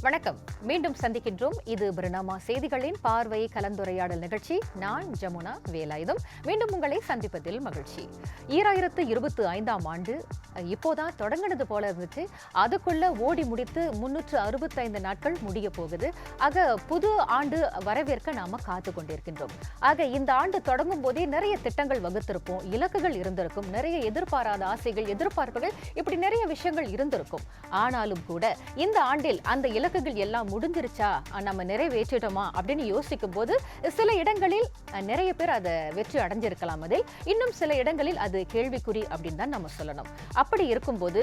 வணக்கம். மீண்டும் சந்திக்கின்றோம். இது பரிணாமா செய்திகளின் பார்வை கலந்துரையாடல் நிகழ்ச்சி. நான் ஜமுனா வேலாயுதம். மீண்டும் உங்களை சந்திப்பதில் மகிழ்ச்சி. 2025ஆம் ஆண்டு இப்போதான் தொடங்கினது போல இருந்துச்சு. அதுக்குள்ள ஓடி முடித்து 365 நாட்கள் முடிய போகுது. ஆக புது ஆண்டு வரவேற்க நாம காத்து கொண்டிருக்கின்றோம். ஆக இந்த ஆண்டு தொடங்கும் போதே நிறைய திட்டங்கள் வகுத்திருப்போம், இலக்குகள் இருந்திருக்கும், நிறைய எதிர்பாராத ஆசைகள், எதிர்பார்ப்புகள், இப்படி நிறைய விஷயங்கள் இருந்திருக்கும். ஆனாலும் கூட இந்த ஆண்டில் அந்த இலக்குகள் எல்லாம் முடிஞ்சிருச்சா, நம்ம நிறைவேற்றிட்டோமா அப்படின்னு யோசிக்கும் போது சில இடங்களில் நிறைய பேர் அதை வெற்றி அடைஞ்சிருக்கலாம். அதில் இன்னும் சில இடங்களில் அது கேள்விக்குறி அப்படின்னு தான் நம்ம சொல்லணும். அப்படி இருக்கும்போது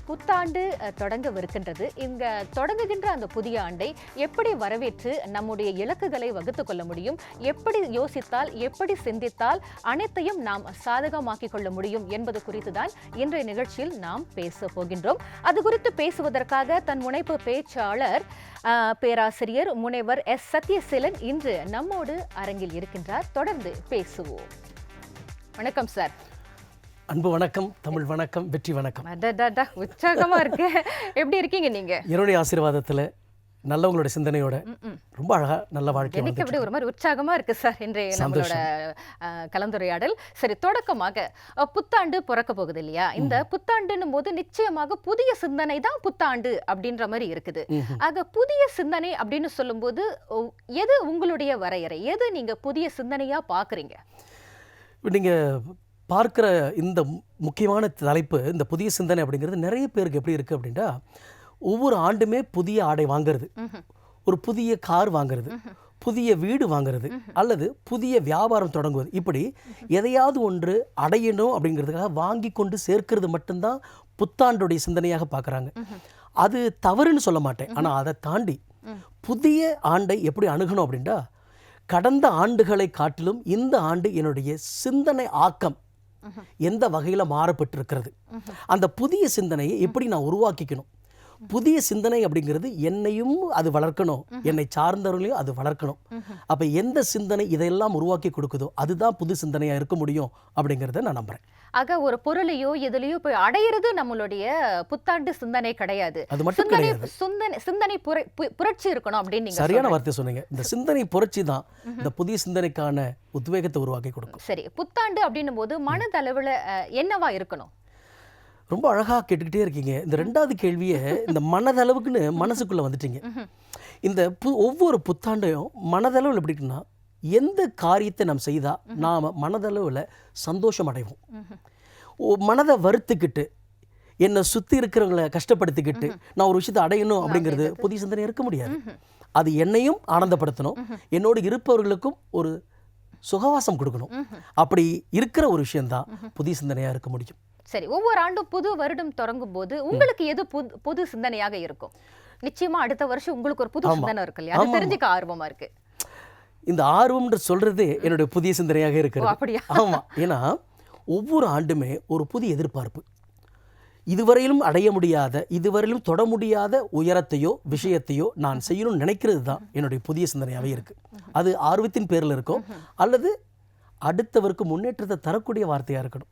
புத்தாண்டு தொடங்கவிருக்கின்றது. இங்க தொடங்குகின்ற அந்த புதிய ஆண்டை எப்படி வரவேற்று நம்முடைய இலக்குகளை வகுத்துக் கொள்ள முடியும், எப்படி யோசித்தால், எப்படி சிந்தித்தால் அனைத்தையும் நாம் சாதகமாக்கிக் கொள்ள முடியும் என்பது குறித்து தான் இன்றைய நிகழ்ச்சியில் நாம் பேச போகின்றோம். அது குறித்து பேசுவதற்காக தன் முனைப்பு பேச்சாளர் பேராசிரியர் முனைவர் எஸ் சத்யசீலன் இன்று நம்மோடு அரங்கில் இருக்கின்றார். தொடர்ந்து பேசுவோம். வணக்கம் சார். அன்பு வணக்கம், தமிழ் வணக்கம், வெற்றி வணக்கம். உற்சாகமா இருக்கு. எப்படி இருக்கீங்க நீங்க? என்னுடைய ஆசீர்வாதத்துல நல்லவங்களோட சிந்தனையோட ரொம்ப அழகா நல்ல வாழ்க்கை. எனக்கு அப்படி ஒரு மாதிரி உற்சாகமா இருக்கு சார் இன்றைய நம்மளோட கலந்துரையாடல். சரி, தொடக்கமாக புத்தாண்டு பிறக்க போகுது இல்லையா? இந்த புத்தாண்டுன்னும் போது நிச்சயமாக புதிய சிந்தனை தான் புத்தாண்டு அப்படின்ற மாதிரி இருக்குது. ஆக புதிய சிந்தனை அப்படின்னு சொல்லும் போது எது உங்களுடைய வரையறை? எது நீங்க புதிய சிந்தனையா பாக்குறீங்க? நீங்க பார்க்கிற இந்த முக்கியமான தலைப்பு, இந்த புதிய சிந்தனை அப்படிங்கிறது நிறைய பேருக்கு எப்படி இருக்கு அப்படின்னா, ஒவ்வொரு ஆண்டுமே புதிய ஆடை வாங்குறது, ஒரு புதிய கார் வாங்குறது, புதிய வீடு வாங்குறது, அல்லது புதிய வியாபாரம் தொடங்குவது, இப்படி எதையாவது ஒன்று அடையணும் அப்படிங்கிறதுக்காக வாங்கி கொண்டு சேர்க்கிறது மட்டும்தான் புத்தாண்டுடைய சிந்தனையாக பார்க்குறாங்க. அது தவறுன்னு சொல்ல மாட்டேன். ஆனால் அதை தாண்டி புதிய ஆண்டை எப்படி அணுகணும் அப்படின்னா, கடந்த ஆண்டுகளை காட்டிலும் இந்த ஆண்டு என்னுடைய சிந்தனை ஆக்கம் எந்த வகையில் மாறப்பட்டிருக்கிறது, அந்த புதிய சிந்தனையை எப்படி நான் உருவாக்கிக்கணும். புதிய சிந்தனை அப்படிங்கிறது என்னையும் அது வளர்க்கணும், என்னை சார்ந்தவர்களையும் அது வளர்க்கணும். அப்போ எந்த சிந்தனை இதையெல்லாம் உருவாக்கி கொடுக்குதோ அதுதான் புது சிந்தனையாக இருக்க முடியும் அப்படிங்கிறத நான் நம்புறேன். ஆக ஒரு பொருளையோ எதுலையோ போய் அடையிறது நம்மளுடைய புத்தாண்டு சிந்தனை கிடையாது. அது மட்டும் கிடையாது, சிந்தனை புரட்சி இருக்கணும் அப்படின்னு சரியான வார்த்தை சொன்னீங்க. இந்த சிந்தனை புரட்சி தான் இந்த புதிய சிந்தனைக்கான உத்வேகத்தை உருவாக்கி கொடுக்கும். சரி, புத்தாண்டு அப்படின்னும் போது மனதளவுல என்னவா இருக்கணும்? ரொம்ப அழகாக கேட்டுக்கிட்டே இருக்கீங்க. இந்த ரெண்டாவது கேள்வியை இந்த மனதளவுக்குன்னு மனசுக்குள்ளே வந்துட்டீங்க. இந்த ஒவ்வொரு புத்தாண்டையும் மனதளவில் எப்படி இருக்குன்னா, எந்த காரியத்தை நாம் செய்தால் நாம் மனதளவில் சந்தோஷம் அடைவோம். மனதை வருத்திக்கிட்டு என்னை சுற்றி இருக்கிறவங்களை கஷ்டப்படுத்திக்கிட்டு நான் ஒரு விஷயத்தை அடையணும் அப்படிங்கிறது புதிய சிந்தனை இருக்க முடியாது. அது என்னையும் ஆனந்தப்படுத்தணும், என்னோடு இருப்பவர்களுக்கும் ஒரு சுகவாசம் கொடுக்கணும். அப்படி இருக்கிற ஒரு விஷயம்தான் புதிய சிந்தனையாக இருக்க முடியும். சரி, ஒவ்வொரு ஆண்டும் புது வருடம் தொடங்கும் போது உங்களுக்கு எது புது சிந்தனையாக இருக்கும்? நிச்சயமா அடுத்த வருஷம் உங்களுக்கு ஒரு புது சிந்தனை இருக்கு இல்லையா? அது தெரிஞ்சுக்க ஆர்வமா இருக்கு. இந்த ஆர்வம்ன்ற சொல்றது என்னுடைய புதிய சிந்தனையாக இருக்கிறது. ஆமா, ஏன்னா ஒவ்வொரு ஆண்டுமே ஒரு புதிய எதிர்பார்ப்பு. இதுவரையிலும் அடைய முடியாத, இதுவரையிலும் தொட முடியாத உயரத்தையோ விஷயத்தையோ நான் செய்யணும்னு நினைக்கிறது தான் என்னுடைய புதிய சிந்தனையாகவே இருக்கு. அது ஆர்வத்தின் பேரில் இருக்கும், அல்லது அடுத்தவருக்கு முன்னேற்றத்தை தரக்கூடிய வார்த்தையாக இருக்கணும்.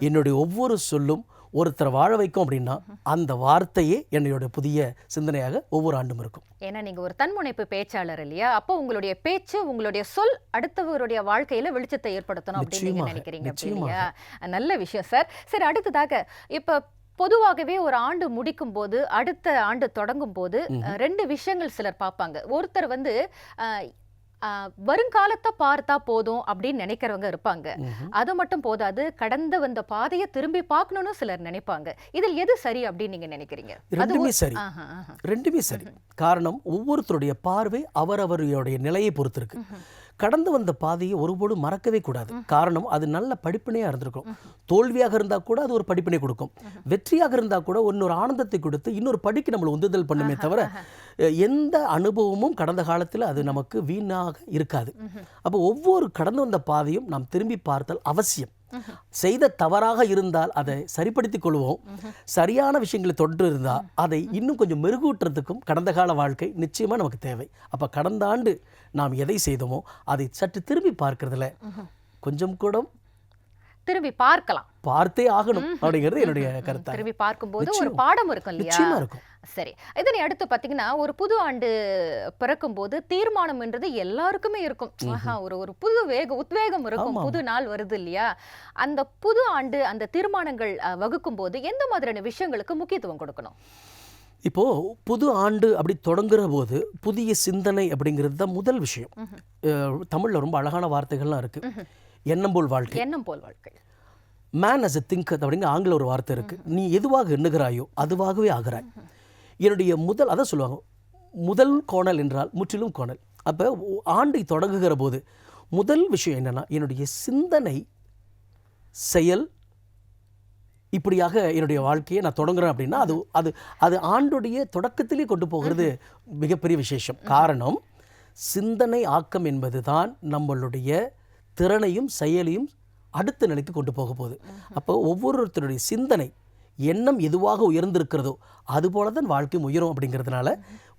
என்னுடைய ஒவ்வொரு சொல்லும் ஒருத்தரை வாழ வைக்கும் அப்படின்னா அந்த வார்த்தையே என்னுடைய புதிய சிந்தனையாக ஒவ்வொரு ஆண்டும் இருக்கும். ஏன்னா நீங்க ஒரு தன்முனைப்பு பேச்சாளர் இல்லையா? அப்போ உங்களுடைய பேச்சு, உங்களுடைய சொல் அடுத்தவருடைய வாழ்க்கையில வெளிச்சத்தை ஏற்படுத்தணும் அப்படின்னு நீங்க நினைக்கிறீங்க இல்லையா? நல்ல விஷயம் சார். சரி, அடுத்ததாக இப்ப பொதுவாகவே ஒரு ஆண்டு முடிக்கும் போது அடுத்த ஆண்டு தொடங்கும் போது ரெண்டு விஷயங்கள் சிலர் பார்ப்பாங்க. ஒருத்தர் வருங்காலத்தை பார்த்தா போதும் அப்படின்னு நினைக்கிறவங்க இருப்பாங்க. அது மட்டும் போதாது, கடந்து வந்த பாதையை திரும்பி பார்க்கணும்னு சிலர் நினைப்பாங்க. இதில் எது சரி அப்படின்னு நீங்க நினைக்கிறீங்க? ரெண்டுமே சரி, ரெண்டுமே சரி. காரணம், ஒவ்வொருத்தருடைய பார்வை அவரவருடைய நிலையை பொறுத்து இருக்கு. கடந்து வந்த பாதையை ஒருபோதும் மறக்கவே கூடாது. காரணம், அது நல்ல படிப்பினையாக இருந்திருக்கும். தோல்வியாக இருந்தால் கூட அது ஒரு படிப்பினை கொடுக்கும். வெற்றியாக இருந்தால் கூட இன்னொரு ஆனந்தத்தை கொடுத்து இன்னொரு படிக்கு நம்மளை உந்துதல் பண்ணுமே தவிர எந்த அனுபவமும் கடந்த காலத்தில் அது நமக்கு வீணாக இருக்காது. அப்போ ஒவ்வொரு கடந்து வந்த பாதையும் நாம் திரும்பி பார்த்தல் அவசியம். செய்த தவறாக இருந்தால் அதை சரிப்படுத்திக் கொள்வோம். சரியான விஷயங்களை தொன்று இருந்தால் அதை இன்னும் கொஞ்சம் மெருகூட்டுறதுக்கும் கடந்த கால வாழ்க்கை நிச்சயமா நமக்கு தேவை. அப்ப கடந்த ஆண்டு நாம் எதை செய்தோமோ அதை சற்று திரும்பி பார்க்கறதுல கொஞ்சம் கூட திரும்பி பார்க்கலாம், பார்த்தே ஆகணும் அப்படிங்கிறது என்னுடைய கருத்து. திரும்பி பார்க்கும்போது ஒரு பாடம் இருக்கும் இல்லையா? நிச்சயமா இருக்கும். சரி, இதனை அடுத்து பாத்தீங்கன்னா ஒரு புது ஆண்டு பிறக்கும் போது தீர்மானம் என்றது எல்லாருக்குமே இருக்கும். ஒரு ஒரு புது உத்வேகம் இருக்கும். புது நாள் வருது இல்லையா? அந்த புது ஆண்டு அந்த தீர்மானங்கள் வகுக்கும் போது எந்த மாதிரியான விஷயங்களுக்கு முக்கியத்துவம் கொடுக்கணும்? இப்போ புது ஆண்டு அப்படி தொடங்குற போது புதிய சிந்தனை அப்படிங்கிறது தான் முதல் விஷயம். தமிழ்ல ரொம்ப அழகான வார்த்தைகள்லாம் இருக்கு. எண்ணம் போல் வாழ்க்கை. எண்ணம் போல் வாழ்க்கை. மேன் அஸ் எ திங்கர் அப்படிங்கிற ஆங்கில ஒரு வார்த்தை இருக்கு. நீ எதுவாக எண்ணுகிறாயோ அதுவாகவே ஆகிறாய். என்னுடைய அதான் சொல்லுவாங்க, முதல் கோணல் என்றால் முற்றிலும் கோணல். அப்போ ஆண்டை தொடங்குகிற போது முதல் விஷயம் என்னன்னா, என்னுடைய சிந்தனை செயல் இப்படியாக என்னுடைய வாழ்க்கையை நான் தொடங்குறேன் அப்படின்னா அது அது அது ஆண்டுடைய தொடக்கத்திலே கொண்டு போகிறது மிகப்பெரிய விசேஷம். காரணம், சிந்தனை ஆக்கம் என்பது தான் நம்மளுடைய திறனையும் செயலையும் அடுத்த நிலைக்கு கொண்டு போக போகுது. அப்போ ஒவ்வொருத்தருடைய சிந்தனை எண்ணம் எதுவாக உயர்ந்திருக்கிறதோ அதுபோல தான் வாழ்க்கையும் உயரும். அப்படிங்கிறதுனால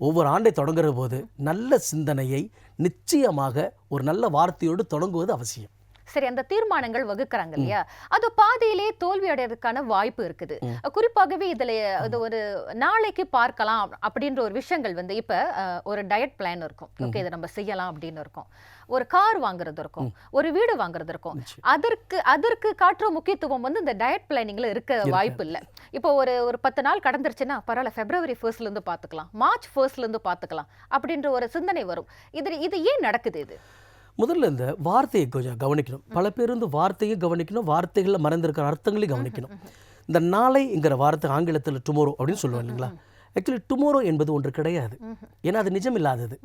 ஒவ்வொரு ஆண்டை தொடங்குற போது நல்ல சிந்தனையை நிச்சயமாக ஒரு நல்ல வார்த்தையோடு தொடங்குவது அவசியம். சரி, அந்த தீர்மானங்கள் வகுக்கிறாங்க இல்லையா, அது பாதியிலே தோல்வி அடைறதுக்கான வாய்ப்பு இருக்குது. குறிப்பாகவே இதுல இது ஒரு நாளைக்கு பார்க்கலாம் அப்படின்ற ஒரு விஷயங்கள் வந்து இப்ப ஒரு டயட் பிளான் இருக்கும். ஓகே, இதை நம்ம செய்யலாம் அப்படின்னு இருக்கும். ஒரு கார் வாங்குறது இருக்கும், ஒரு வீடு வாங்குறது இருக்கும். அதற்கு காட்டுற முக்கியத்துவம் வந்து இந்த டயட் பிளானிங்ல இருக்க வாய்ப்பு இல்லை. இப்போ ஒரு 10 நாள் கடந்துருச்சுன்னா பரவாயில்ல, February 1st இருந்து பார்த்துக்கலாம், March 1st இருந்து பார்த்துக்கலாம் அப்படின்ற ஒரு சிந்தனை வரும். இது ஏன் நடக்குது? இது முதல்ல இந்த வார்த்தையை கொஞ்சம் கவனிக்கணும். பல பேர் வந்து வார்த்தையும் கவனிக்கணும், வார்த்தைகளில் மறைந்திருக்கிற அர்த்தங்களையும் கவனிக்கணும். இந்த நாளைங்கிற வார்த்தை ஆங்கிலத்தில் டுமாரோ அப்படின்னு சொல்லுவோம் இல்லைங்களா? ஆக்சுவலி டுமாரோ என்பது ஒன்று கிடையாது. ஏன்னா அது நிஜம் இல்லாதது.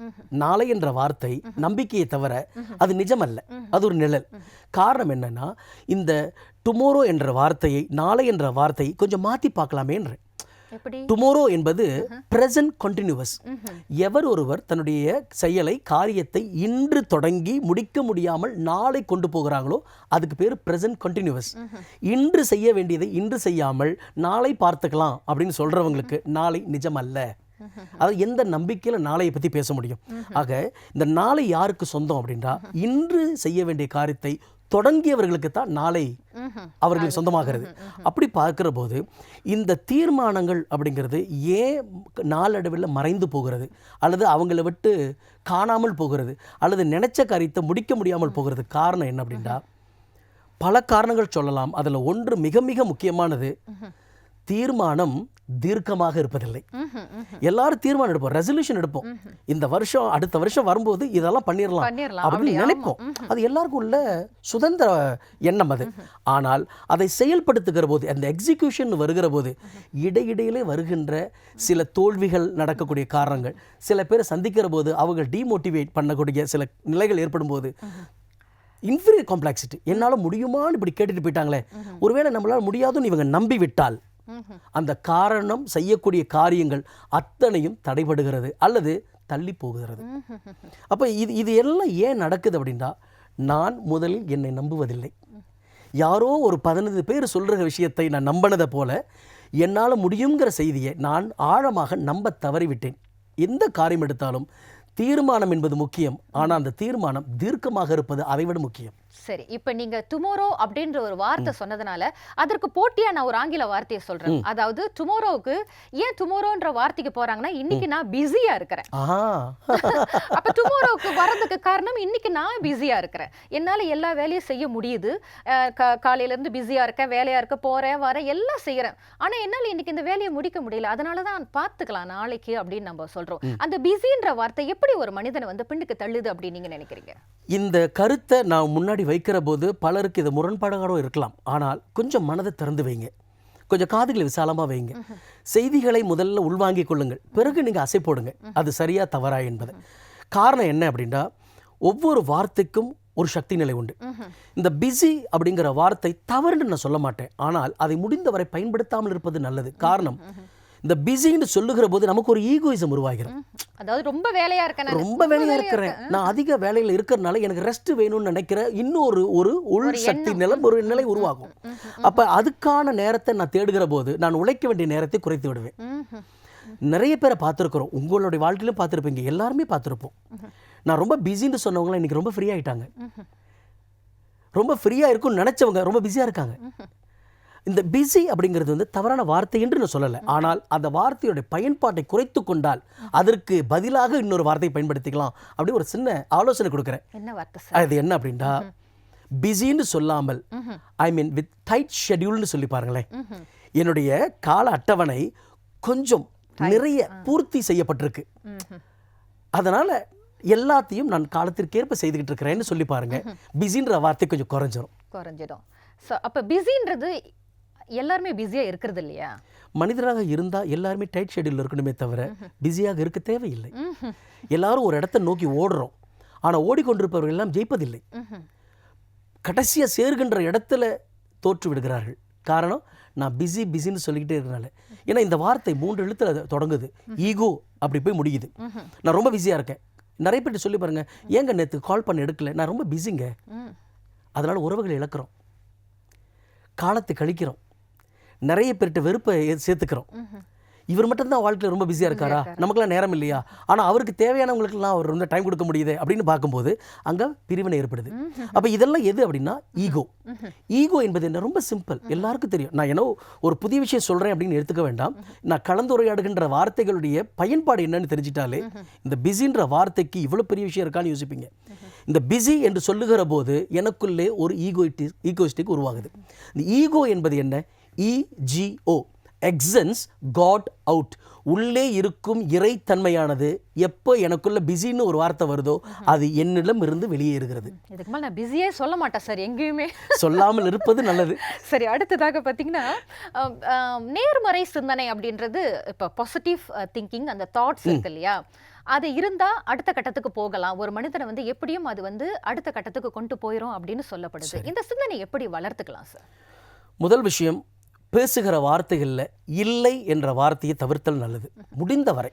நாளை என்ற வார்த்தை நம்பிக்கையை தவிர அது நிஜம் அல்ல, அது ஒரு நிழல். காரணம் என்னன்னா, இந்த டுமாரோ என்ற வார்த்தையை, நாளை என்ற வார்த்தையை கொஞ்சம் மாற்றி பார்க்கலாமேன்ற. டுமாரோ என்பது பிரசன்ட் கண்டினியூவஸ். எவர் ஒருவர் தன்னுடைய செயலை, காரியத்தை இன்று தொடங்கி முடிக்க முடியாமல் நாளை கொண்டு போகிறாங்களோ அதுக்கு பேர் பிரசன்ட் கண்டினியூவஸ். இன்று செய்ய வேண்டியதை இன்று செய்யாமல் நாளை பார்த்துக்கலாம் அப்படின்னு சொல்றவங்களுக்கு நாளை நிஜம் அல்ல. அது எந்த நம்பிக்கையில நாளையை பத்தி பேச முடியும்? ஆக இந்த நாளை யாருக்கு சொந்தம் அப்படின்னா, இன்று செய்ய வேண்டிய காரியத்தை தொடங்கியவர்களுக்கு தான் நாளை அவர்களுக்கு சொந்தமாகிறது. அப்படி பார்க்கிற போது இந்த தீர்மானங்கள் அப்படிங்கிறது ஏன் நாளடைவில் மறைந்து போகிறது, அல்லது அவங்கள விட்டு காணாமல் போகிறது, அல்லது நினைச்ச காரியத்தை முடிக்க முடியாமல் போகிறது? காரணம் என்ன அப்படின்னா, பல காரணங்கள் சொல்லலாம். அதில் ஒன்று மிக மிக முக்கியமானது, தீர்மானம் தீர்க்கமாக இருப்பதில்லை. எல்லாரும் தீர்மானம் எடுப்போம், ரெசல்யூஷன் எடுப்போம், இந்த வருஷம் அடுத்த வருஷம் வரும்போது இதெல்லாம் பண்ணிடலாம் அப்படின்னு நினைப்போம். அது எல்லாருக்கும் உள்ள சுதந்திர எண்ணம் அது. ஆனால் அதை செயல்படுத்துகிற போது, அந்த எக்ஸிக்யூஷன் வருகிற போது இடையிடையிலே வருகின்ற சில தோல்விகள், நடக்கக்கூடிய காரணங்கள், சில பேரை சந்திக்கிற போது அவங்க டீமோட்டிவேட் பண்ணக்கூடிய சில நிலைகள் ஏற்படும் போது, இன்ஃபீரியர் காம்ப்ளெக்சிட்டி, என்னால் முடியுமான்னு இப்படி கேட்டுட்டு போயிட்டாங்களே, ஒருவேளை நம்மளால் முடியாதுன்னு இவங்க நம்பி விட்டால் அந்த காரணம் செய்யக்கூடிய காரியங்கள் அத்தனையும் தடைபடுகிறது அல்லது தள்ளி போகிறது. அப்ப இது எல்லாம் ஏன் நடக்குது அப்படின்னா, நான் முதலில் என்னை நம்புவதில்லை. யாரோ ஒரு 15 பேர் சொல்ற விஷயத்தை நான் நம்பினதை போல என்னால் முடியுங்கிற செய்தியை நான் ஆழமாக நம்ப தவறிவிட்டேன். எந்த காரியம் எடுத்தாலும் தீர்மானம் என்பது முக்கியம், ஆனால் அந்த தீர்மானம் தீர்க்கமாக இருப்பது அதைவிட முக்கியம். சரி, இப்ப நீங்க டுமாரோ அப்படின்ற ஒரு வார்த்தை சொன்னதுனால அதற்கு போட்டியா நான் ஒரு ஆங்கில வார்த்தையை சொல்றேன். அதாவது டுமாரோவுக்கு ஏன் டுமாரோன்ற வார்த்தைக்கு போறாங்கன்னா, இன்னைக்கு நான் பிஸியா இருக்கிறேன். அப்ப டுமாரோவுக்கு வரதுக்கு காரணம், இன்னைக்கு நான் பிஸியா இருக்கிறேன், என்னால எல்லா வேலையும் செய்ய முடியுது, காலையில இருந்து பிஸியா இருக்கேன், வேலையா இருக்க, போறேன் வரேன் எல்லாம் செய்யறேன், ஆனா என்னால இன்னைக்கு இந்த வேலையை முடிக்க முடியல, அதனாலதான் பார்த்துக்கலாம் நாளைக்கு அப்படின்னு நம்ம சொல்றோம். அந்த பிஸின்ற வார்த்தை எப்படி ஒரு மனிதனை வந்து பின்னுக்கு தள்ளுது அப்படின்னு நீங்க நினைக்கிறீங்க? இந்த கருத்தை நான் முன்னாடி வைக்கிற போது பலருக்கு இது முரண்பாடாக இருக்கலாம். ஆனால் கொஞ்சம் மனதை திறந்து வைங்க, கொஞ்சம் காதுகளை விசாலமாக வைங்க, செய்திகளை முதல்ல உள்வாங்கிக் கொள்ளுங்கள், பிறகு நீங்கள் அசை போடுங்க அது சரியா தவறா என்பது. காரணம் என்ன அப்படின்னா, ஒவ்வொரு வார்த்தைக்கும் ஒரு சக்தி நிலை உண்டு. இந்த பிஸி அப்படிங்கிற வார்த்தை தவறுன்னு நான் சொல்ல மாட்டேன், ஆனால் அதை முடிந்தவரை பயன்படுத்தாமல் இருப்பது நல்லது. காரணம், இந்த பிஸின்னு சொல்லுகிற போது நமக்கு ஒரு ஈகோயிசம் உருவாகிறது. அதாவது ரொம்ப வேலையா இருக்கிறேன், நான் அதிக வேலையில் இருக்கிறதுனால எனக்கு ரெஸ்ட் வேணும்னு நினைக்கிற இன்னொரு ஒரு உள் சக்தி ஒரு நிலை உருவாகும். அப்ப அதுக்கான நேரத்தை நான் தேடுகிற போது நான் உழைக்க வேண்டிய நேரத்தை குறைத்து விடுவேன். நிறைய பேரை பார்த்துருக்குறோம், உங்களுடைய வாழ்க்கையிலும் பார்த்துருப்பீங்க, எல்லாருமே பார்த்துருப்போம். நான் ரொம்ப பிஸின்னு சொன்னவங்களாம் இன்னைக்கு ரொம்ப ஃப்ரீ ஆயிட்டாங்க. ரொம்ப ஃப்ரீயா இருக்கும்னு நினைச்சவங்க ரொம்ப பிஸியா இருக்காங்க. இந்த பிஸி அப்படிங்கிறது வந்து தவறான வார்த்தை என்று நான் சொல்லலை. ஆனால் அந்த வார்த்தையோட பயன்பாட்டை குறைத்து கொண்டால் அதற்கு பதிலாக இன்னொரு வார்த்தையை பயன்படுத்திக்கலாம் அப்படி ஒரு சின்ன ஆலோசனை கொடுக்குறேன். என்ன வார்த்தை சார்? அது என்ன அப்படின்னா, பிஸின்னு சொல்லாமல் ஐ மீன் வித் டைட் ஷெட்யூல்னு சொல்லி பாருங்களேன். என்னுடைய கால அட்டவணை கொஞ்சம் நிறைய பூர்த்தி செய்யப்பட்டிருக்கு, அதனால எல்லாத்தையும் நான் காலத்திற்கேற்ப செய்துக்கிட்டு இருக்கிறேன்னு சொல்லி பாருங்க. பிஸின்ற வார்த்தை கொஞ்சம் குறைஞ்சிடும். ஸோ அப்போ பிஸின்றது எல்லாருமே பிஸியாக இருக்கிறது இல்லையா? மனிதராக இருந்தால் எல்லாருமே டைட் ஷெட்யூல் இருக்கணுமே தவிர பிஸியாக இருக்க தேவையில்லை. எல்லாரும் ஒரு இடத்தை நோக்கி ஓடுறோம், ஆனால் ஓடிக்கொண்டிருப்பவர்கள் எல்லாம் ஜெயிப்பதில்லை. கடைசியாக சேர்கின்ற இடத்துல தோற்று விடுகிறார்கள். காரணம், நான் பிஸின்னு சொல்லிக்கிட்டே இருக்கிறனால. ஏன்னா இந்த வார்த்தை 3 எழுத்துல தொடங்குது, ஈகோ அப்படி போய் முடியுது. நான் ரொம்ப பிஸியாக இருக்கேன். நிறைய பேர் சொல்லி பாருங்க, ஏங்க நேற்று கால் பண்ண எடுக்கல, நான் ரொம்ப பிஸிங்க. அதனால உறவுகளை இழக்கிறோம், காலத்தை கழிக்கிறோம், நிறைய பேர்கிட்ட வெறுப்பை சேர்த்துக்கிறோம். இவர் மட்டும்தான் வாழ்க்கையில் ரொம்ப பிஸியாக இருக்காரா, நமக்குலாம் நேரம் இல்லையா, ஆனால் அவருக்கு தேவையானவங்களுக்கெல்லாம் அவர் ரொம்ப டைம் கொடுக்க முடியுது அப்படின்னு பார்க்கும்போது அங்கே பிரிவினை ஏற்படுது. அப்போ இதெல்லாம் எது அப்படின்னா ஈகோ. ஈகோ என்பது என்ன, ரொம்ப சிம்பிள், எல்லாருக்கும் தெரியும். நான் ஏன்னோ ஒரு புதிய விஷயம் சொல்கிறேன் அப்படின்னு எடுத்துக்க வேண்டாம். நான் கலந்துரையாடுகின்ற வார்த்தைகளுடைய பயன்பாடு என்னன்னு தெரிஞ்சிட்டாலே இந்த பிஸின்ற வார்த்தைக்கு இவ்வளோ பெரிய விஷயம் இருக்கான்னு யோசிப்பீங்க. இந்த பிஸி என்று சொல்லுகிற போது எனக்குள்ளே ஒரு ஈகோயிஸ்டிக் உருவாகுது. இந்த ஈகோ என்பது என்ன, EGO, எக்ஸன்ஸ் காட் அவுட். உள்ளே இருக்கும் இறைத்தன்மையானது எப்போ எனக்குள்ள பிஸின்னு ஒரு வார்த்தை வருதோ அது என்னிடம் இருந்து வெளியேறுகிறது. இதுக்கு மேலே நான் பிஸியே சொல்ல மாட்டேன் சார், எங்கேயுமே சொல்லாமல் இருப்பது நல்லது. சரி, அடுத்ததாக பார்த்தீங்கன்னா நேர்மறை சிந்தனை அப்படின்றது இப்போ பாசிட்டிவ் திங்கிங், அந்த தாட்ஸ் இருக்கு இல்லையா, அது இருந்தால் அடுத்த கட்டத்துக்கு போகலாம். ஒரு மனிதனை வந்து எப்படியும் அது வந்து அடுத்த கட்டத்துக்கு கொண்டு போயிடும் அப்படின்னு சொல்லப்படுது. இந்த சிந்தனை எப்படி வளர்த்துக்கலாம் சார்? முதல் விஷயம், பேசுகிற வார்த்தைகளில் இல்லை என்ற வார்த்தையை தவிர்த்தல் நல்லது. முடிந்தவரை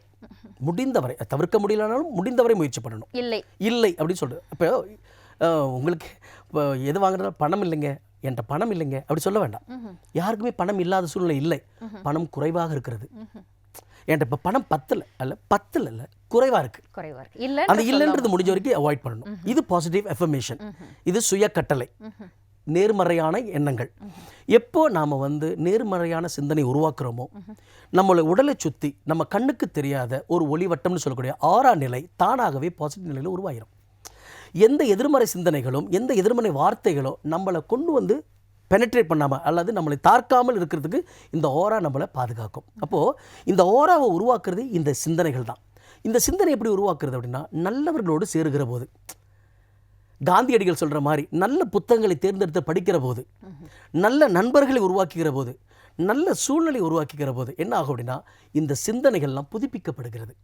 தவிர்க்க முடியலனாலும் முடிந்தவரை முயற்சி பண்ணணும். இல்லை அப்படின்னு சொல்கிறது. இப்போ உங்களுக்கு இப்போ எது வாங்குறதா, பணம் இல்லைங்க, என்கிட்ட பணம் இல்லைங்க அப்படி சொல்ல வேண்டாம். யாருக்குமே பணம் இல்லாத சூழ்நிலை இல்லை, பணம் குறைவாக இருக்கிறது. என்கிட்ட இப்போ பணம் பத்தில் இல்லை குறைவாக இருக்குது. அந்த இல்லைன்றது முடிஞ்ச வரைக்கும் அவாய்ட் பண்ணணும். இது பாசிட்டிவ் எஃபர்மேஷன், இது சுய கட்டளை, நேர்மறையான எண்ணங்கள். எப்போ நாம் வந்து நேர்மறையான சிந்தனை உருவாக்குறோமோ நம்மளை உடலை சுற்றி நம்ம கண்ணுக்கு தெரியாத ஒரு ஒளிவட்டம்னு சொல்லக்கூடிய ஆறா நிலை தானாகவே பாசிட்டிவ் நிலையில் உருவாகிடும். எந்த எதிர்மறை சிந்தனைகளும் எந்த எதிர்மறை வார்த்தைகளும் நம்மளை கொண்டு வந்து பெனட்ரேட் பண்ணாமல் அல்லது நம்மளை தாக்காமல் இருக்கிறதுக்கு இந்த ஓரா நம்மளை பாதுகாக்கும். அப்போது இந்த ஓராவை உருவாக்குறது இந்த சிந்தனைகள் தான். இந்த சிந்தனை எப்படி உருவாக்குறது அப்படின்னா, நல்லவர்களோடு சேருகிற போது, காந்தியடிகள் சொல்கிற மாதிரி நல்ல புத்தகங்களை தேர்ந்தெடுத்து படிக்கிற போது, நல்ல நண்பர்களை உருவாக்குகிற போது, நல்ல சூழ்நிலை உருவாக்குகிற போது என்ன ஆகும் அப்படின்னா, இந்த சிந்தனைகள்லாம் புதுப்பிக்கப்படுகிறது.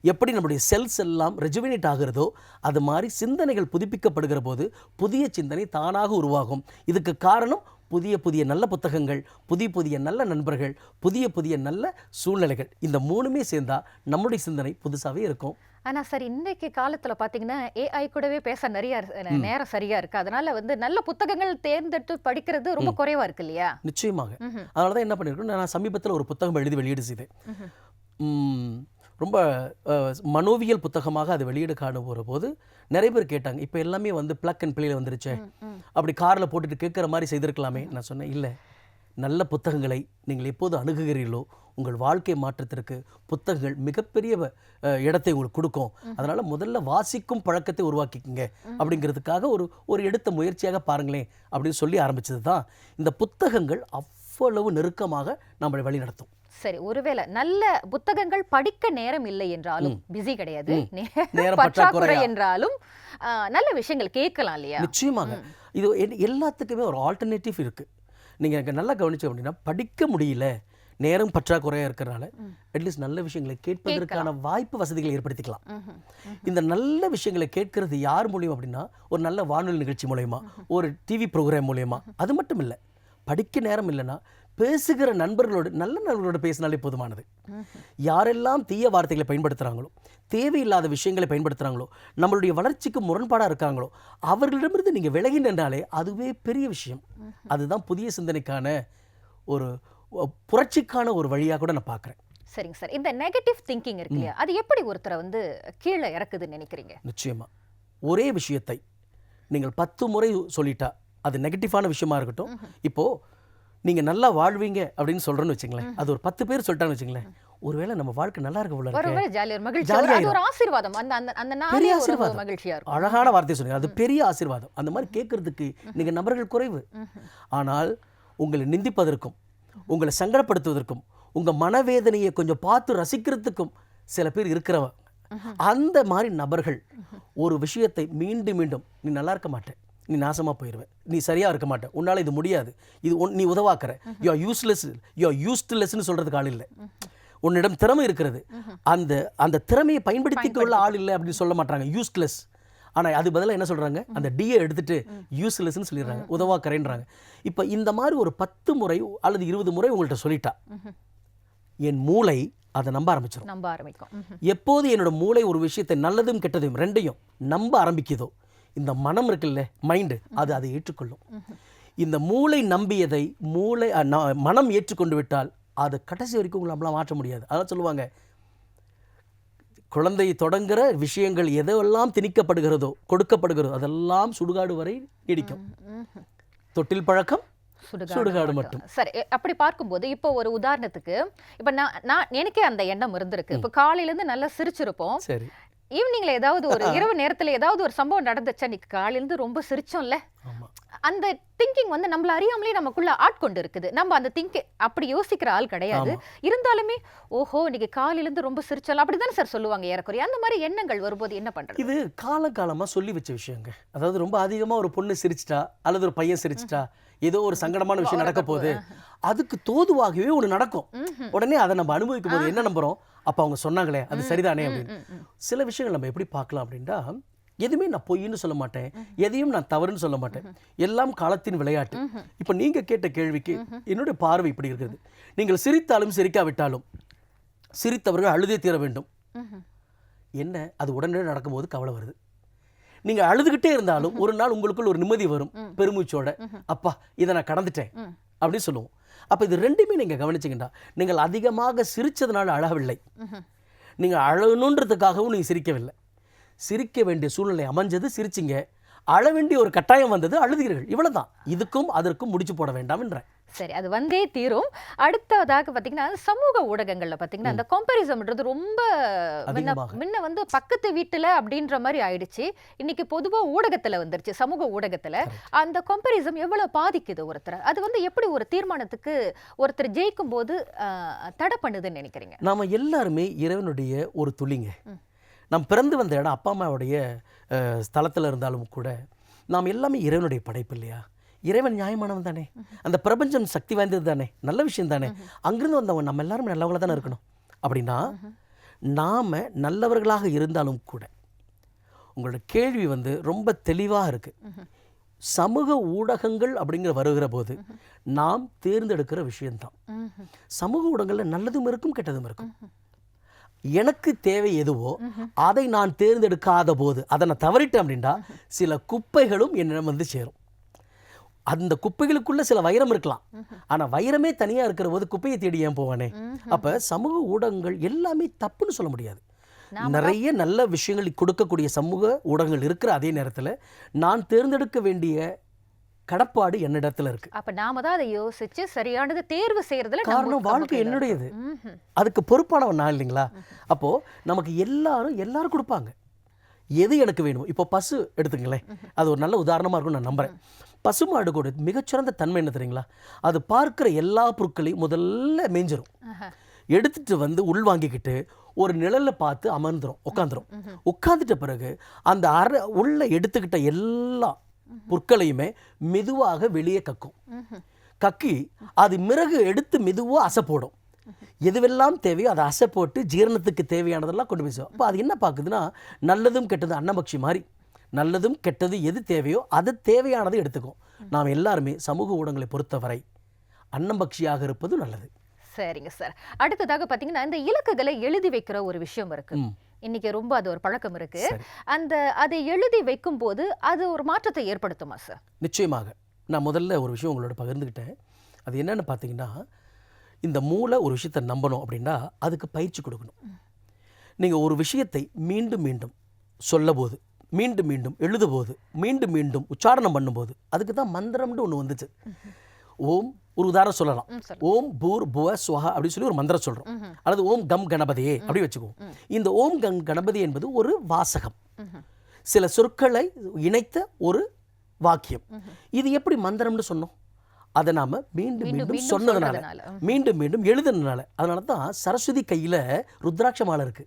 எப்படி நம்முடைய செல்ஸ் எல்லாம் ரெஜுவினேட் ஆகிறதோ அது மாதிரி சிந்தனைகள் புதுப்பிக்கப்படுகிற போது புதிய சிந்தனை தானாக உருவாகும். இதுக்கு காரணம் புதிய நல்ல புத்தகங்கள், புதிய நல்ல நண்பர்கள், புதிய நல்ல சூழ்நிலைகள். இந்த 3மே சேர்ந்தா நம்முடைய சிந்தனை புதுசாகவே இருக்கும். ஆனால் சார், இன்றைக்கு காலத்தில் பார்த்தீங்கன்னா AI கூடவே பேச நிறைய நேரம் சரியாக இருக்குது. அதனால வந்து நல்ல புத்தகங்கள் தேர்ந்தெடுத்து படிக்கிறது ரொம்ப குறைவாக இருக்கு இல்லையா? நிச்சயமாக. அதனால தான் என்ன பண்ணியிருக்கோம், நான் சமீபத்தில் ஒரு புத்தகம் எழுதி வெளியீடு செய்தேன். ரொம்ப மனோவியல் புத்தகமாக அது வெளியீடு காண போகிற போது நிறைய பேர் கேட்டாங்க, இப்போ எல்லாமே வந்து பிளக் அண்ட் பிளேயில் வந்துருச்சே, அப்படி காரில் போட்டுட்டு கேட்குற மாதிரி செய்திருக்கலாமே. நான் சொன்னேன், இல்லை, நல்ல புத்தகங்களை நீங்கள் எப்போது அணுகுகிறீர்களோ உங்கள் வாழ்க்கை மாற்றத்திற்கு புத்தகங்கள் மிகப்பெரிய இடத்தை உங்களுக்கு கொடுக்கும். அதனால் முதல்ல வாசிக்கும் பழக்கத்தை உருவாக்கிக்குங்க அப்படிங்கிறதுக்காக ஒரு எடுத்த முயற்சியாக பாருங்களேன் அப்படின்னு சொல்லி ஆரம்பித்தது தான். இந்த புத்தகங்கள் அவ்வளவு நெருக்கமாக நம்மளை வழி நடத்தும். சரி, ஒருவேளை நல்ல புத்தகங்கள் படிக்க நேரம் இல்லை என்றாலும், பிஸி கிடையாது, பற்றாக்குறை என்றாலும் நல்ல விஷயங்கள் கேட்கலாம் இல்லையா? நிச்சயமாக. இது எல்லாத்துக்குமே ஒரு ஆல்டர்னேட்டிவ் இருக்குது. நீங்கள் எனக்கு நல்லா கவனிச்சோம் அப்படின்னா, படிக்க முடியல, நேரம் பற்றாக்குறையாக இருக்கிறனால அட்லீஸ்ட் நல்ல விஷயங்களை கேட்பதற்கான வாய்ப்பு வசதிகளை ஏற்படுத்திக்கலாம். இந்த நல்ல விஷயங்களை கேட்கறது யார் மூலியம் அப்படின்னா, ஒரு நல்ல வானொலி நிகழ்ச்சி மூலயமா, ஒரு டிவி ப்ரோக்ராம் மூலயமா. அது மட்டும் இல்லை, படிக்க நேரம் இல்லைன்னா பேசுகிற நண்பர்களோடு, நல்ல நண்பர்களோடு பேசினாலே போதுமானது. யாரெல்லாம் தீய வார்த்தைகளை பயன்படுத்துகிறாங்களோ, தேவையில்லாத விஷயங்களை பயன்படுத்துகிறாங்களோ, நம்மளுடைய வளர்ச்சிக்கு முரண்பாடாக இருக்காங்களோ, அவர்களிடமிருந்து நீங்கள் விலகி நின்றாலே அதுவே பெரிய விஷயம். அதுதான் புதிய சிந்தனைக்கான ஒரு புரட்சிக்கான ஒரு வழியாக கூட நான் பார்க்குறேன். சரிங்க சார், இந்த நெகட்டிவ் திங்கிங் இருக்கு இல்லையா, அது எப்படி ஒருத்தரை வந்து கீழே இறக்குதுன்னு நினைக்கிறீங்க? நிச்சயமாக, ஒரே விஷயத்தை நீங்கள் 10 முறை சொல்லிட்டா அது நெகட்டிவான விஷயமா இருக்கட்டும். இப்போது நீங்கள் நல்லா வாழ்வீங்க அப்படின்னு சொல்கிறேன்னு வச்சுங்களேன், அது ஒரு 10 பேர் சொல்லிட்டான்னு வச்சுங்களேன், ஒருவேளை நம்ம வாழ்க்கை நல்லா இருக்க போல ஒருவேளை இருக்கு. ஜாலியா மகிழ்ச்சி, அது ஒரு ஆசீர்வாதம். அந்த அந்த அந்த நாளே பெரிய ஒரு ஆசீர்வாதம். மகிழ்ச்சியா இருக்கும். அழகான வார்த்தை சொன்னீங்க, அது பெரிய ஆசீர்வாதம். அந்த மாதிரி கேட்கறதுக்கு நீங்கள் நபர்கள் குறைவு. ஆனால் உங்களை நிந்திப்பதற்கும் உங்களை சங்கடப்படுத்துவதற்கும் உங்கள் மனவேதனையை கொஞ்சம் பார்த்து ரசிக்கிறதுக்கும் சில பேர் இருக்கிறவங்க. அந்த மாதிரி நபர்கள் ஒரு விஷயத்தை மீண்டும் மீண்டும், நீ நல்லா இருக்க மாட்டேன், நீ நாசமாக போயிடுவேன், நீ சரியாக இருக்க மாட்டேன், உன்னால் இது முடியாது, இது நீ உதவாக்குற, you are useless, you are யூஸ்ட்லெஸ்ன்னு சொல்கிறதுக்கு ஆள் இல்லை. உன்னிடம் திறமை இருக்கிறது, அந்த அந்த திறமையை பயன்படுத்திக் கொள்ள ஆள் இல்லை அப்படின்னு சொல்ல மாட்டாங்க, யூஸ்லெஸ். ஆனால் அது பதிலாக என்ன சொல்கிறாங்க, அந்த டியை எடுத்துட்டு யூஸ்லெஸ்ன்னு சொல்லிடுறாங்க, உதவாக்கறேன்றாங்க. இப்போ இந்த மாதிரி ஒரு 10 முறை அல்லது 20 முறை உங்கள்கிட்ட சொல்லிட்டா என் மூளை அதை நம்ப ஆரம்பிக்கும். எப்போது என்னோட மூளை ஒரு விஷயத்தை நல்லதும் கெட்டதையும் ரெண்டையும் நம்ப ஆரம்பிக்குதோ, இந்த மனம் இருக்குல்ல, மைண்டு, அது அதை ஏற்றுக்கொள்ளும். இந்த மூளை நம்பியதை மனம் ஏற்றுக்கொண்டு விட்டால் அது கடைசி வரைக்கும் உங்களை நம்மளாம் மாற்ற முடியாது. அதான் சொல்லுவாங்க, குழந்தை தொடங்குற விஷயங்கள் எதெல்லாம் திணிக்கப்படுகிறதோ, கொடுக்கப்படுகிறதோ, அதெல்லாம் சுடுகாடு வரை நீடிக்கும். தொட்டில் பழக்கம் சுடுகாடு மட்டும். சரி, அப்படி பார்க்கும்போது இப்போ ஒரு உதாரணத்துக்கு, இப்போ நான் எனக்கே அந்த எண்ணம் இருந்திருக்கு. இப்போ காலையில இருந்து நல்லா சிரிச்சிருப்போம், சரி, ஈவினிங்ல ஏதாவது ஒரு இரவு நேரத்துல ஏதாவது ஒரு சம்பவம் நடந்துச்சா, நீ காலையில இருந்து ரொம்ப சிரிச்சோம்ல, அந்த திங்கிங் வந்து நம்மள அறியாமலே நமக்குள்ள ஆட்கொண்டு இருக்குது. நம்ம அந்த அப்படி யோசிக்கிற ஆள் கிடையாது. இருந்தாலுமே ஓஹோ இன்னைக்கு காலையில இருந்து ரொம்ப சிரிச்சோம் அப்படிதானே சார் சொல்லுவாங்க ஏறக்குறைய. அந்த மாதிரி எண்ணங்கள் வரும்போது என்ன பண்றது? இது காலகாலமா சொல்லி வச்ச விஷயங்க. அதாவது ரொம்ப அதிகமா ஒரு பொண்ணு சிரிச்சிட்டா அல்லது ஒரு பையன் சிரிச்சிட்டா, ஏதோ ஒரு சங்கடமான விஷயம் நடக்க போகுது, அதுக்கு தோதுவாகவே ஒன்று நடக்கும். உடனே அதை நம்ம அனுபவிக்கும் போது என்ன நம்புறோம், அப்போ அவங்க சொன்னாங்களே அது சரிதானே அப்படின்னு. சில விஷயங்கள் நம்ம எப்படி பார்க்கலாம் அப்படின்னா, எதுவுமே நான் பொய்ன்னு சொல்ல மாட்டேன், எதையும் நான் தவறுன்னு சொல்ல மாட்டேன், எல்லாம் காலத்தின் விளையாட்டு. இப்போ நீங்க கேட்ட கேள்விக்கு என்னுடைய பார்வை இப்படி இருக்குது. நீங்கள் சிரித்தாலும் சிரிக்காவிட்டாலும் சிரித்தவர்கள் அழுதே தீர வேண்டும். என்ன, அது உடனடியாக நடக்கும்போது கவலை வருது. நீங்க அழுதுகிட்டே இருந்தாலும் ஒரு நாள் உங்களுக்குள்ள ஒரு நிம்மதி வரும், பெருமூச்சோட, அப்பா இதை நான் கடந்துட்டேன் அப்படின்னு சொல்லுவோம். அப்போ இது ரெண்டுமே நீங்கள் கவனிச்சிங்கன்னா, நீங்கள் அதிகமாக சிரித்ததுனால அழகவில்லை, நீங்கள் அழகணுன்றதுக்காகவும் நீங்கள் சிரிக்கவில்லை. சிரிக்க வேண்டிய சூழ்நிலை அமைஞ்சது, சிரிச்சிங்க. அழ வேண்டிய ஒரு கட்டாயம் வந்தது, அழுதுகிறீர்கள். இவ்வளவுதான். இதுக்கும் அதற்கும் முடிச்சு போட வேண்டாம் என்ற. சரி, அது வந்தே தீரும். அடுத்ததாக பார்த்தீங்கன்னா, சமூக ஊடகங்கள்ல பார்த்தீங்கன்னா அந்த கம்பேரிசன்ன்றது ரொம்ப முன்ன வந்து பக்கத்து வீட்டுல அப்படின்ற மாதிரி ஆயிடுச்சு. இன்னைக்கு பொதுவா ஊடகத்துல வந்துருச்சு, சமூக ஊடகத்துல. அந்த கம்பேரிசம் எவ்வளவு பாதிக்குது ஒருத்தர்? அது வந்து எப்படி ஒரு தீர்மானத்துக்கு ஒருத்தர் ஜெயிக்கும் போது தடை பண்ணுதுன்னு நினைக்கிறீங்க? நாம எல்லாருமே இறைவனுடைய ஒரு துளிங்க. நாம் பிறந்து வந்த இடம் அப்பா அம்மாவுடைய ஸ்தலத்தில் இருந்தாலும் கூட நாம் எல்லாமே இறைவனுடைய படைப்பு இல்லையா? இறைவன் நியாயமானவன் தானே, அந்த பிரபஞ்சம் சக்தி வாய்ந்தது தானே, நல்ல விஷயம் தானே. அங்கிருந்து வந்தவங்க நம்ம எல்லாருமே நல்லவங்களாக தானே இருக்கணும். அப்படின்னா நாம் நல்லவர்களாக இருந்தாலும் கூட உங்களோட கேள்வி வந்து ரொம்ப தெளிவாக இருக்குது. சமூக ஊடகங்கள் அப்படிங்கிற வருகிற போது நாம் தேர்ந்தெடுக்கிற விஷயம்தான். சமூக ஊடகங்களில் நல்லதும் இருக்கும் கெட்டதும் இருக்கும். எனக்கு தேவை எதுவோ அதை நான் தேர்ந்தெடுக்காத போது, அதை நான் தவறிட்டேன் அப்படின்னா சில குப்பைகளும் என்னிடம் வந்து சேரும். அந்த குப்பைகளுக்குள்ள சில வைரம் இருக்கலாம், ஆனால் வைரமே தனியாக இருக்கிற போது குப்பையை தேடி ஏன் போவானே? அப்போ சமூக ஊடகங்கள் எல்லாமே தப்புன்னு சொல்ல முடியாது. நிறைய நல்ல விஷயங்களை கொடுக்கக்கூடிய சமூக ஊடகங்கள் இருக்கிற அதே நேரத்தில் நான் தேர்ந்தெடுக்க வேண்டிய கடப்பாடு என்னிடத்துல இருக்கு. அப்ப நாம தான் அதை யோசிச்சு சரியானது தேர்வு செய்யறதுல, காரணம் வாழ்க்கை என்னுடையது, அதுக்கு பொறுப்பானவன் நான் இல்லைங்களா? அப்போ நமக்கு எல்லாரும் கொடுப்பாங்க, எது எனக்கு வேணுமோ. இப்போ பசு எடுத்துங்களேன், அது ஒரு நல்ல உதாரணமா இருக்கும் நான் நம்புறேன். பசுமாடு கூட மிகச்சிறந்த தன்மை என்ன தெரியுங்களா? அது பார்க்கிற எல்லா பொருட்களையும் முதல்ல மேய்ஞ்சிரும், எடுத்துட்டு வந்து உள்வாங்கிக்கிட்டு ஒரு நிழல்ல பார்த்து அமர்ந்துரும், உட்காந்துட்ட பிறகு அந்த உள்ள எடுத்துக்கிட்ட எல்லா பொருட்களையுமே மெதுவாக வெளியே கக்கி அது மிறகு எடுத்து மெதுவாக அசை போடும். எதுவெல்லாம் தேவையோ அதை அசை போட்டு ஜீரணத்துக்கு தேவையானதெல்லாம் கொண்டு போய். அப்போ அது என்ன பார்க்குதுன்னா, நல்லதும் கெட்டது அன்னபக்ஷி மாதிரி, நல்லதும் கெட்டது எது தேவையோ அது தேவையானதை எடுத்துக்கும். நாம் எல்லாருமே சமூக ஊடகங்களை பொறுத்தவரை அன்னபக்ஷியாக இருப்பது நல்லது. சரிங்க சார். அடுத்ததாக பார்த்தீங்கன்னா, இந்த இலக்குகளை எழுதி வைக்கிற ஒரு விஷயம் இருக்கு. இன்னைக்கு ரொம்ப அது ஒரு பழக்கம் இருக்கு. அதை எழுதி வைக்கும் போது அது ஒரு மாற்றத்தை ஏற்படுத்துமா சார்? நிச்சயமாக. நான் முதல்ல ஒரு விஷயம் உங்களோட பகிர்ந்துக்கிட்டேன். அது என்னன்னு பார்த்தீங்கன்னா, இந்த மூளை ஒரு விஷயத்தை நம்பணும் அப்படின்னா அதுக்கு பயிற்சி கொடுக்கணும். நீங்கள் ஒரு விஷயத்தை மீண்டும் மீண்டும் சொல்ல போது, மீண்டும் மீண்டும் எழுதும்போது, மீண்டும் மீண்டும் உச்சாரணம் பண்ணும்போது, அதுக்கு தான் மந்திரம்னு ஒன்று வந்துச்சு. ஓம் ஒரு உதாரணம் சொல்லலாம். சொல்லுங்க. ஓம் பூர் புவ ஸ்வஹா அப்படின்னு சொல்லி ஒரு மந்திரம் சொல்றோம். அல்லது ஓம் கம் கணபதியே அப்படி வச்சுக்குவோம். இந்த ஓம் கம் கணபதி என்பது ஒரு வாசகம், சில சொற்களை இணைத்த ஒரு வாக்கியம். இது எப்படி மந்திரம்னு சொன்னோம்? அதை நாம மீண்டும் மீண்டும் சொன்னதுனால, மீண்டும் மீண்டும் எழுதுனதுனால. அதனால தான் சரஸ்வதி கையில ருத்ராட்ச மாலை இருக்கு.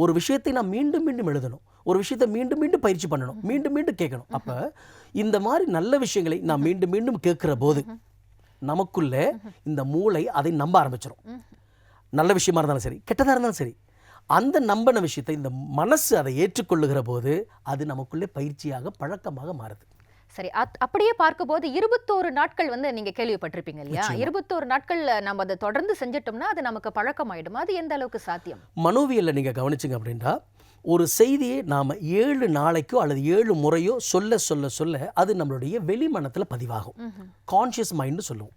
ஒரு விஷயத்தை நாம் மீண்டும் மீண்டும் எழுதணும், ஒரு விஷயத்தை மீண்டும் மீண்டும் பயிற்சி பண்ணணும், மீண்டும் மீண்டும் கேட்கணும். அப்ப இந்த மாதிரி நல்ல விஷயங்களை நாம் மீண்டும் மீண்டும் கேட்கிற போது நமக்குள்ள இந்த மூளை அதை நம்ப ஆரம்பிச்சிடும். நல்ல விஷயமா இருந்தாலும் சரி, கெட்டதாக இருந்தாலும் சரி, அந்த நம்பின விஷயத்தை இந்த மனசு அதை ஏற்றுக்கொள்ளுகிற போது அது நமக்குள்ளே பயிற்சியாக பழக்கமாக மாறுது. சரி, அப்படியே பார்க்கும்போது 21 நாட்கள் வந்து நீங்க கேள்விப்பட்டிருப்பீங்க இல்லையா? 21 நாட்கள் நம்ம அதை தொடர்ந்து செஞ்சிட்டோம்னா அது நமக்கு பழக்கமாயிடும். அது எந்த அளவுக்கு சாத்தியம்? மனோவியல்ல நீங்க கவனிச்சிங்க அப்படின்னா, ஒரு செய்தியை நாம் 7 நாளைக்கோ அல்லது 7 முறையோ சொல்ல சொல்ல சொல்ல அது நம்மளுடைய வெளிமனத்தில் பதிவாகும். கான்ஷியஸ் மைண்டு சொல்லுவோம்.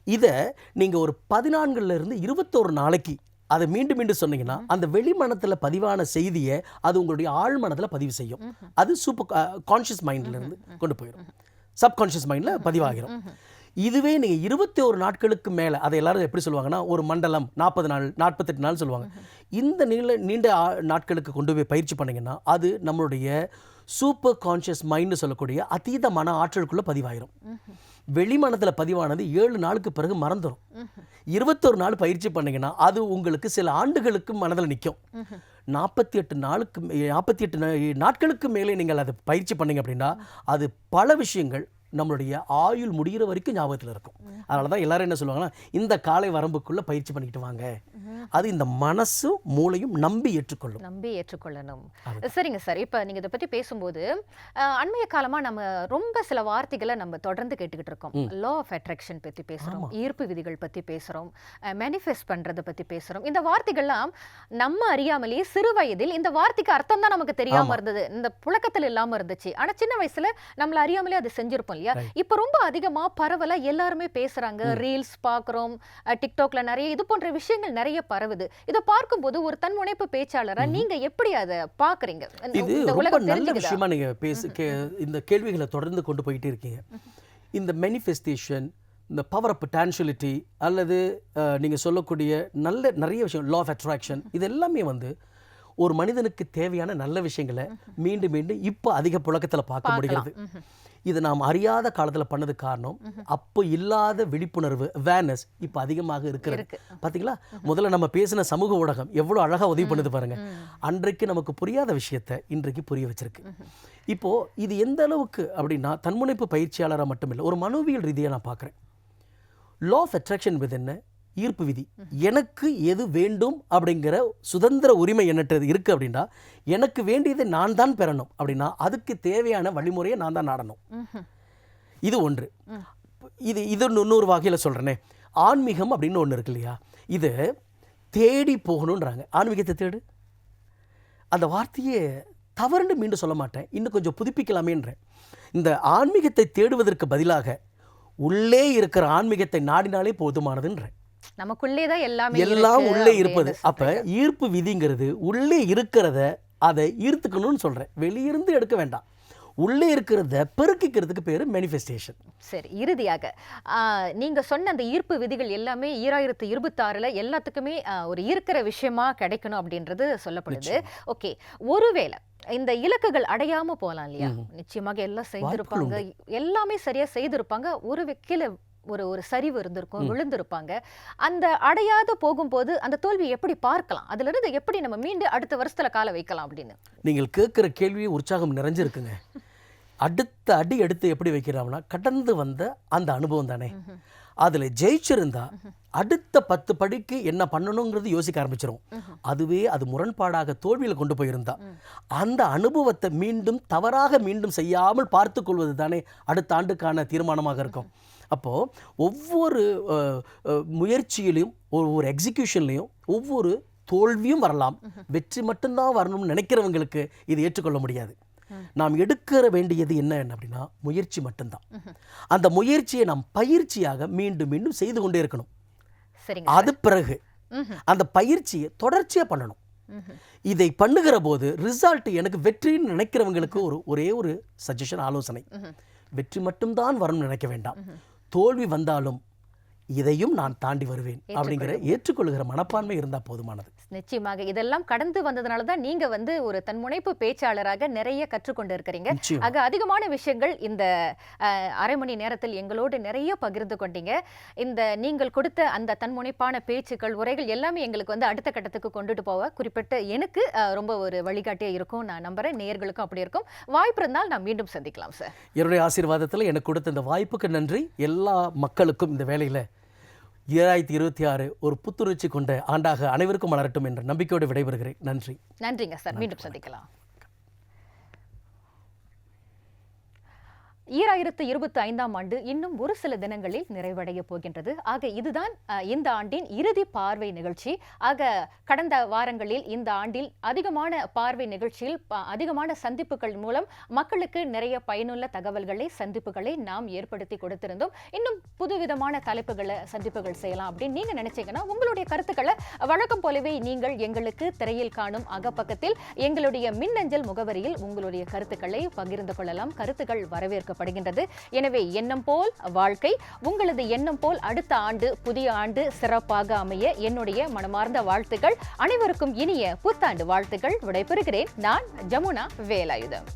இதை நீங்கள் ஒரு 14லேருந்து 21 நாளைக்கு அதை மீண்டும் மீண்டும் சொன்னீங்கன்னா அந்த வெளிமனத்தில் பதிவான செய்தியை அது உங்களுடைய ஆழ்மனத்தில் பதிவு செய்யும். அது சூப்பர் கான்ஷியஸ் மைண்ட்லேருந்து கொண்டு போயிடும், சப்கான்ஷியஸ் மைண்டில் பதிவாகிடும். இதுவே நீங்கள் 21 நாட்களுக்கு மேலே, அதை எல்லாரும் எப்படி சொல்லுவாங்கன்னா ஒரு மண்டலம் 40 நாள் 48 நாள் சொல்லுவாங்க. இந்த நீண்ட நாட்களுக்கு கொண்டு போய் பயிற்சி பண்ணிங்கன்னா அது நம்மளுடைய சூப்பர் கான்ஷியஸ் மைண்டு சொல்லக்கூடிய அதீத மன ஆற்றலுக்குள்ளே பதிவாயிரும். வெளிமனத்தில் பதிவானது 7 நாளுக்கு பிறகு மறந்துடும். 21 நாள் பயிற்சி பண்ணிங்கன்னா அது உங்களுக்கு சில ஆண்டுகளுக்கு மனதில் நிற்கும். 48 நாட்களுக்கு மேலே நீங்கள் அதை பயிற்சி பண்ணீங்க அப்படின்னா அது பல விஷயங்கள் நம்மளுடைய ஆயுள் முடிகிற வரைக்கும் ஞாபகத்தில் இருக்கும். அதனால தான் எல்லாரும் என்ன சொல்லுவாங்கன்னா இந்த காலை வரம்புக்குள்ளே பயிற்சி பண்ணிக்கிட்டு வாங்க. அது இந்த மனசும் மூளையும் நம்பி ஏற்றுக்கொள்ளணும். சரிங்க சார், இப்போ நீங்கள் இதை பற்றி பேசும்போது அண்மைய காலமாக நம்ம ரொம்ப சில வார்த்தைகளை நம்ம தொடர்ந்து கேட்டுக்கிட்டு இருக்கோம். லா ஆஃப் அட்ராக்ஷன் பற்றி பேசுகிறோம், ஈர்ப்பு விதிகள் பற்றி பேசுகிறோம், மேனிஃபெஸ்ட் பண்ணுறதை பற்றி பேசுகிறோம். இந்த வார்த்தைகள்லாம் நம்ம அறியாமலேயே சிறு வயதில் இந்த வார்த்தைக்கு அர்த்தம் தான் நமக்கு தெரியாமல் இருந்தது, இந்த புழக்கத்தில் இல்லாமல் இருந்துச்சு. ஆனால் சின்ன வயசில் நம்மளை அறியாமலே அது செஞ்சிருப்போம். இப்ப ரொம்ப அதிகமா பரவலா எல்லாருமே பேசுறாங்க, ரீல்ஸ் பாக்குறோம், டிக்டாக்ல நிறைய இது போன்ற விஷயங்கள் நிறைய பரவுது. இத பார்க்கும்போது ஒரு தன்முனைப்பு பேச்சாளரா நீங்க எப்படி அதை பாக்குறீங்க? இது ரொம்ப நல்ல விஷயமா நீங்க இந்த கேள்விகளை தொடர்ந்து கொண்டு போயிட்டே இருக்கீங்க. இந்த மேனிஃபெஸ்டேஷன், இந்த பவர் ஆஃப் பொட்டன்ஷியலிட்டி அல்லது நீங்க சொல்லக்கூடிய நிறைய விஷயம், லா ஆஃப் அட்ராக்ஷன், இது எல்லாமே வந்து ஒரு மனிதனுக்கு தேவையான நல்ல விஷயங்களை மீண்டும் மீண்டும் இப்போ அதிக புழக்கத்தில் பார்க்க முடிகிறது. இது நாம் அறியாத காலத்தில் பண்ணது காரணம் அப்போ இல்லாத விழிப்புணர்வு, அவேர்னஸ் இப்போ அதிகமாக இருக்கிறது. பார்த்தீங்களா, முதல்ல நம்ம பேசின சமூக ஊடகம் எவ்வளோ அழகாக உதவி பண்ணுது பாருங்க. அன்றைக்கு நமக்கு புரியாத விஷயத்தை இன்றைக்கு புரிய வச்சிருக்கு. இப்போ இது எந்த அளவுக்கு அப்படின்னா தன்முனைப்பு பயிற்சியாளராக மட்டுமில்லை, ஒரு மனோவியல் ரீதியாக நான் பார்க்குறேன். லா ஆஃப் அட்ராக்ஷன் வித் என்ன, ஈர்ப்பு விதி. எனக்கு எது வேண்டும் அப்படிங்கிற சுதந்திர உரிமை என்னட்டு இருக்கு அப்படின்னா எனக்கு வேண்டியதை நான் தான் பெறணும் அப்படின்னா அதுக்கு தேவையான வழிமுறையை நான் தான் நாடணும். இது ஒன்று. இது இன்னொரு வகையில் சொல்கிறேனே, ஆன்மீகம் அப்படின்னு ஒன்று இருக்கு இல்லையா, இது தேடி போகணுன்றாங்க. ஆன்மீகத்தை தேடு, அந்த வார்த்தையே தவறுன்னு மீண்டும் சொல்ல மாட்டேன், இன்னும் கொஞ்சம் புதுப்பிக்கலாமேன்றேன். இந்த ஆன்மீகத்தை தேடுவதற்கு பதிலாக உள்ளே இருக்கிற ஆன்மீகத்தை நாடினாலே போதுமானதுன்றேன். நமக்குள்ளே தான் எல்லாம் உள்ளே இருப்பது. அப்ப ஈர்ப்பு விதிங்கிறது உள்ளே இருக்கிறத அதை ஈர்த்துக்கணும்னு சொல்றேன், வெளியிருந்து எடுக்க வேண்டாம். உள்ளே இருக்கிறத பெருக்கிக்கிறதுக்கு பேரு மேனிஃபெஸ்டேஷன். சரி, இறுதியாக நீங்க சொன்ன அந்த ஈர்ப்பு விதிகள் எல்லாமே 2026ல எல்லாத்துக்குமே ஒரு இருக்கிற விஷயமா கிடைக்கணும் அப்படின்றது சொல்லப்படுது. ஓகே, ஒருவேளை இந்த இலக்குகள் அடையாம போகலாம் இல்லையா? நிச்சயமாக எல்லாம் செய்திருப்பாங்க, எல்லாமே சரியா செய்திருப்பாங்க, ஒரு கீழே ஒரு சரிவு இருந்திருக்கும், விழுந்திருப்பாங்க. அந்த அடையாத போகும்போது அந்த தோல்வி எப்படி பார்க்கலாம், அதுல இருந்து எப்படி நம்ம மீண்டும் அடுத்த வருஷத்துல கால வைக்கலாம் அப்படின்னு நீங்கள் கேட்கிற கேள்வியை உற்சாகம் நிறைஞ்சிருக்குங்க. அடுத்த அடி எடுத்து எப்படி வைக்கிறாங்கன்னா கடந்து வந்த அந்த அனுபவம் தானே, அதுல ஜெயிச்சிருந்தா அடுத்த 10 படிக்கு என்ன பண்ணணுங்கிறது யோசிக்க ஆரம்பிச்சிடும். அதுவே அது முரண்பாடாக தோல்வியில் கொண்டு போயிருந்தா அந்த அனுபவத்தை மீண்டும் தவறாக மீண்டும் செய்யாமல் பார்த்து கொள்வது தானே அடுத்த ஆண்டுக்கான தீர்மானமாக இருக்கும். அப்போது ஒவ்வொரு முயற்சியிலையும் ஒவ்வொரு எக்ஸிக்யூஷன்லையும் ஒவ்வொரு தோல்வியும் வரலாம், வெற்றி மட்டும்தான் வரணும்னு நினைக்கிறவங்களுக்கு இது ஏற்றுக்கொள்ள முடியாது. நாம் எடுக்கிற வேண்டியது என்ன அப்படின்னா முயற்சி மட்டும்தான். அந்த முயற்சியை நாம் பயிற்சியாக மீண்டும் மீண்டும் செய்து கொண்டே இருக்கணும். அது பிறகு அந்த பயிற்சியை தொடர்ச்சியாக பண்ணணும். இதை பண்ணுகிற போது ரிசல்ட் எனக்கு வெற்றின்னு நினைக்கிறவங்களுக்கு ஒரே ஒரு சஜஷன், ஆலோசனை, வெற்றி மட்டும்தான் வரணும்னு நினைக்க வேண்டாம். தோல்வி வந்தாலும் இதையும் நான் தாண்டி வருவேன் அப்படிங்கிற ஏற்றுக்கொள்கிற மனப்பான்மை இருந்தா போதுமானது. நிச்சயமாக இதெல்லாம் கடந்து வந்ததுனால தான் நீங்க ஒரு தன்முனைப்பு பேச்சாளராக நிறைய கற்றுக்கொண்டு இருக்கிறீங்க. ஆக அதிகமான விஷயங்கள் இந்த அரை மணி நேரத்தில் எங்களோடு நிறைய பகிர்ந்து கொண்டீங்க. இந்த நீங்கள் கொடுத்த அந்த தன்முனைப்பான பேச்சுக்கள், உரைகள் எல்லாமே எங்களுக்கு அடுத்த கட்டத்துக்கு கொண்டுட்டு போக குறிப்பிட்ட எனக்கு ரொம்ப ஒரு வழிகாட்டியா இருக்கும். நான் நம்புறேன் நேயர்களுக்கும் அப்படி இருக்கும். வாய்ப்பு இருந்தால் நான் மீண்டும் சந்திக்கலாம் சார். என்னுடைய ஆசீர்வாதத்தில் எனக்கு கொடுத்த இந்த வாய்ப்புக்கு நன்றி. எல்லா மக்களுக்கும் இந்த வேலையில் 2026 ஒரு புத்துணர்ச்சி கொண்ட ஆண்டாக அனைவருக்கும் மலரட்டும் என்ற நம்பிக்கையோடு விடைபெறுகிறேன். நன்றி. நன்றிங்க சார். மீண்டும் சந்திக்கலாம். 2025ஆம் ஆண்டு இன்னும் ஒரு சில தினங்களில் நிறைவடைய போகின்றது. ஆக இதுதான் இந்த ஆண்டின் இறுதி பார்வை நிகழ்ச்சி. ஆக கடந்த வாரங்களில் இந்த ஆண்டில் அதிகமான பார்வை நிகழ்ச்சியில் அதிகமான சந்திப்புகள் மூலம் மக்களுக்கு நிறைய பயனுள்ள தகவல்களை, சந்திப்புகளை நாம் ஏற்படுத்தி கொடுத்திருந்தோம். இன்னும் புதுவிதமான தலைப்புகளை சந்திப்புகள் செய்யலாம் அப்படின்னு நீங்க நினைச்சீங்கன்னா உங்களுடைய கருத்துக்களை வழக்கம் போலவே நீங்கள் எங்களுக்கு திரையில் காணும் அகப்பக்கத்தில் எங்களுடைய மின்னஞ்சல் முகவரியில் உங்களுடைய கருத்துக்களை பகிர்ந்து கொள்ளலாம். கருத்துக்கள் வரவேற்க படுகின்றது. எனவே எண்ணம் போல் வாழ்க்கை, உங்களது எண்ணம் போல் அடுத்த ஆண்டு, புதிய ஆண்டு சிறப்பாக அமைய என்னுடைய மனமார்ந்த வாழ்த்துக்கள். அனைவருக்கும் இனிய புத்தாண்டு வாழ்த்துக்கள். விடைபெறுகிறேன். நான் ஜமுனா வேலாயுதம்.